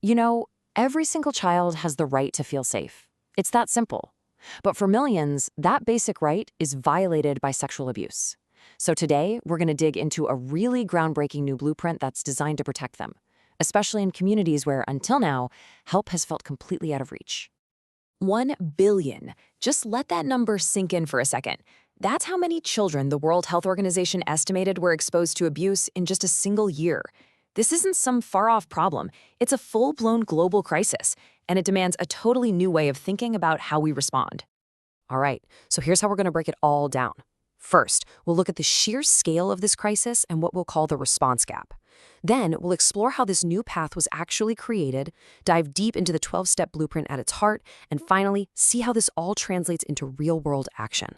You know, every single child has the right to feel safe. It's that simple. But for millions, that basic right is violated by sexual abuse. So today, we're going to dig into a really groundbreaking new blueprint that's designed to protect them, especially in communities where, until now, help has felt completely out of reach. 1 billion. Just let that number sink in for a second. That's how many children the World Health Organization estimated were exposed to abuse in just a single year. This isn't some far-off problem. It's a full-blown global crisis, and it demands a totally new way of thinking about how we respond. All right, so here's how we're going to break it all down. First, we'll look at the sheer scale of this crisis and what we'll call the response gap. Then, we'll explore how this new path was actually created, dive deep into the 12-step blueprint at its heart, and finally, see how this all translates into real-world action.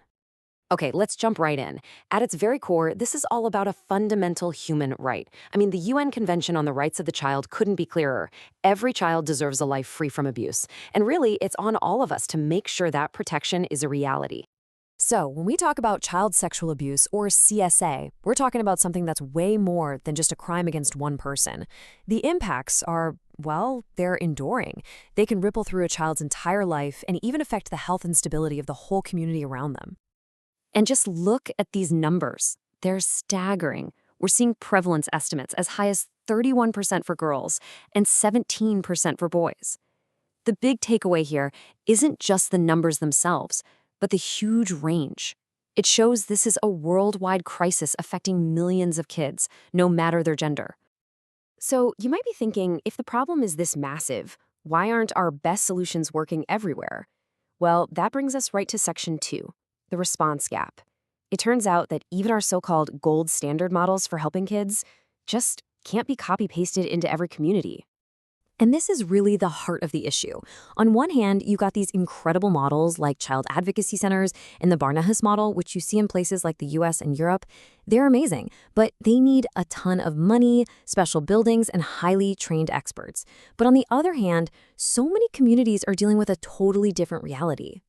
Okay, let's jump right in. At its very core, this is all about a fundamental human right. I mean, the UN Convention on the Rights of the Child couldn't be clearer. Every child deserves a life free from abuse. And really, it's on all of us to make sure that protection is a reality. So, when we talk about child sexual abuse, or CSA, we're talking about something that's way more than just a crime against one person. The impacts are, well, they're enduring. They can ripple through a child's entire life and even affect the health and stability of the whole community around them. And just look at these numbers. They're staggering. We're seeing prevalence estimates as high as 31% for girls and 17% for boys. The big takeaway here isn't just the numbers themselves, but the huge range. It shows this is a worldwide crisis affecting millions of kids, no matter their gender. So you might be thinking, if the problem is this massive, why aren't our best solutions working everywhere? Well, that brings us right to Section 2. The response gap. It turns out that even our so-called gold standard models for helping kids just can't be copy-pasted into every community. And this is really the heart of the issue. On one hand, you got these incredible models like child advocacy centers and the Barnahus model, which you see in places like the US and Europe. They're amazing, but they need a ton of money, special buildings, and highly trained experts. But on the other hand, so many communities are dealing with a totally different reality.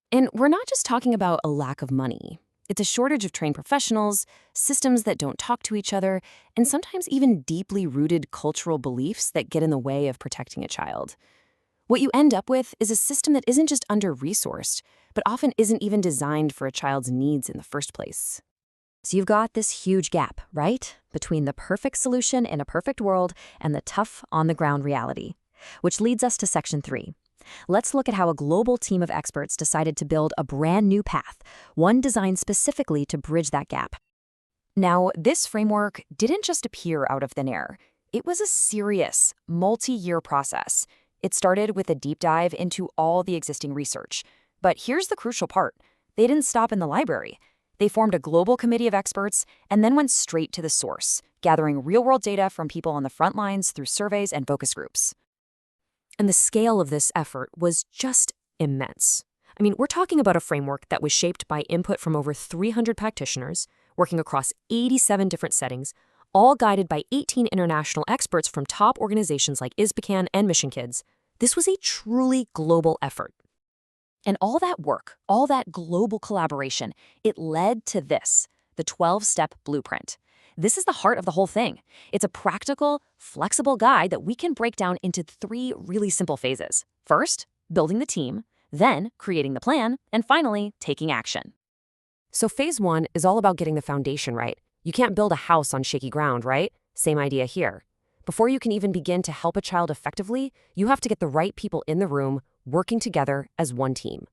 And we're not just talking about a lack of money. It's a shortage of trained professionals, systems that don't talk to each other, and sometimes even deeply rooted cultural beliefs that get in the way of protecting a child. What you end up with is a system that isn't just under-resourced, but often isn't even designed for a child's needs in the first place. So you've got this huge gap, right? Between the perfect solution in a perfect world and the tough, on-the-ground reality. Which leads us to Section 3. Let's look at how a global team of experts decided to build a brand new path, one designed specifically to bridge that gap. Now, this framework didn't just appear out of thin air. It was a serious, multi-year process. It started with a deep dive into all the existing research. But here's the crucial part. They didn't stop in the library. They formed a global committee of experts and then went straight to the source, gathering real-world data from people on the front lines through surveys and focus groups. And the scale of this effort was just immense. I mean, we're talking about a framework that was shaped by input from over 300 practitioners, working across 87 different settings, all guided by 18 international experts from top organizations like ISPCAN and Mission Kids. This was a truly global effort. And all that work, all that global collaboration, it led to this, the 12-step blueprint. This is the heart of the whole thing. It's a practical, flexible guide that we can break down into 3 really simple phases. First, building the team, then creating the plan, and finally, taking action. So phase 1 is all about getting the foundation right. You can't build a house on shaky ground, right? Same idea here. Before you can even begin to help a child effectively, you have to get the right people in the room, working together as one team.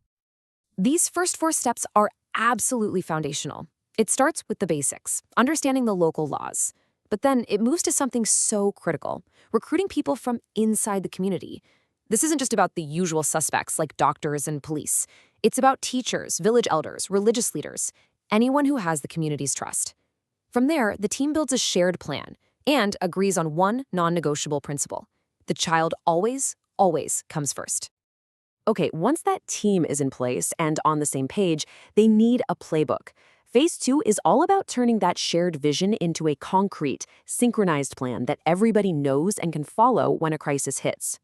These first 4 steps are absolutely foundational. It starts with the basics, understanding the local laws. But then it moves to something so critical, recruiting people from inside the community. This isn't just about the usual suspects like doctors and police. It's about teachers, village elders, religious leaders, anyone who has the community's trust. From there, the team builds a shared plan and agrees on one non-negotiable principle. The child always, always comes first. Okay, once that team is in place and on the same page, they need a playbook. Phase 2 is all about turning that shared vision into a concrete, synchronized plan that everybody knows and can follow when a crisis hits.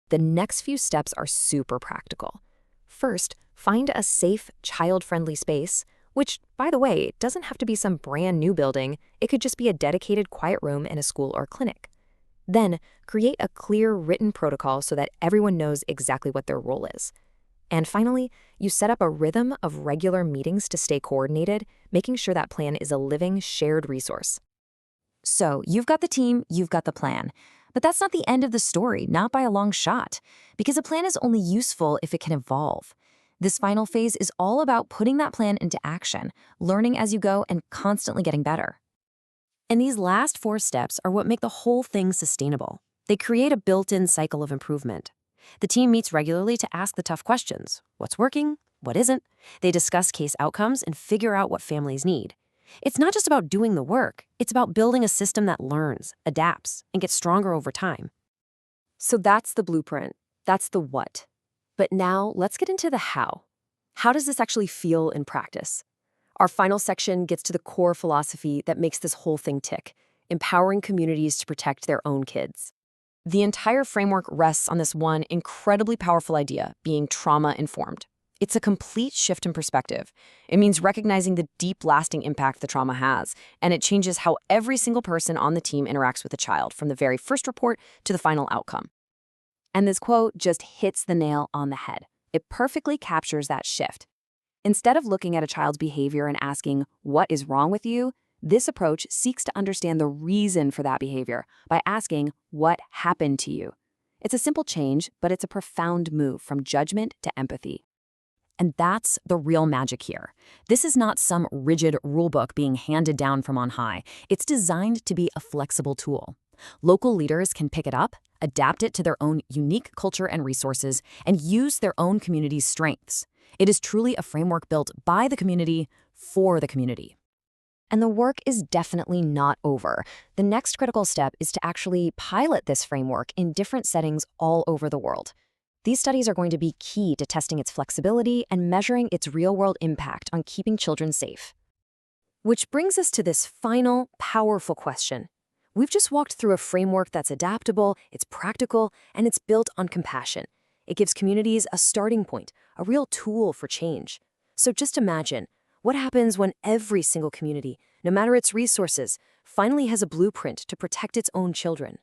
The next few steps are super practical. First, find a safe, child-friendly space, which, by the way, doesn't have to be some brand new building. It could just be a dedicated quiet room in a school or clinic. Then, create a clear written protocol so that everyone knows exactly what their role is. And finally, you set up a rhythm of regular meetings to stay coordinated, making sure that plan is a living, shared resource. So, you've got the team, you've got the plan. But that's not the end of the story, not by a long shot, because a plan is only useful if it can evolve. This final phase is all about putting that plan into action, learning as you go, and constantly getting better. And these last 4 steps are what make the whole thing sustainable. They create a built-in cycle of improvement. The team meets regularly to ask the tough questions. What's working? What isn't? They discuss case outcomes and figure out what families need. It's not just about doing the work, it's about building a system that learns, adapts, and gets stronger over time. So that's the blueprint. That's the what. But now let's get into the how. How does this actually feel in practice? Our final section gets to the core philosophy that makes this whole thing tick, empowering communities to protect their own kids. The entire framework rests on this one incredibly powerful idea, being trauma-informed. It's a complete shift in perspective. It means recognizing the deep, lasting impact the trauma has, and it changes how every single person on the team interacts with the child, from the very first report to the final outcome. And this quote just hits the nail on the head. It perfectly captures that shift. Instead of looking at a child's behavior and asking, "What is wrong with you?" this approach seeks to understand the reason for that behavior by asking, "What happened to you?" It's a simple change, but it's a profound move from judgment to empathy. And that's the real magic here. This is not some rigid rulebook being handed down from on high. It's designed to be a flexible tool. Local leaders can pick it up, adapt it to their own unique culture and resources, and use their own community's strengths. It is truly a framework built by the community for the community. And the work is definitely not over. The next critical step is to actually pilot this framework in different settings all over the world. These studies are going to be key to testing its flexibility and measuring its real-world impact on keeping children safe. Which brings us to this final, powerful question. We've just walked through a framework that's adaptable, it's practical, and it's built on compassion. It gives communities a starting point, a real tool for change. So just imagine, what happens when every single community, no matter its resources, finally has a blueprint to protect its own children?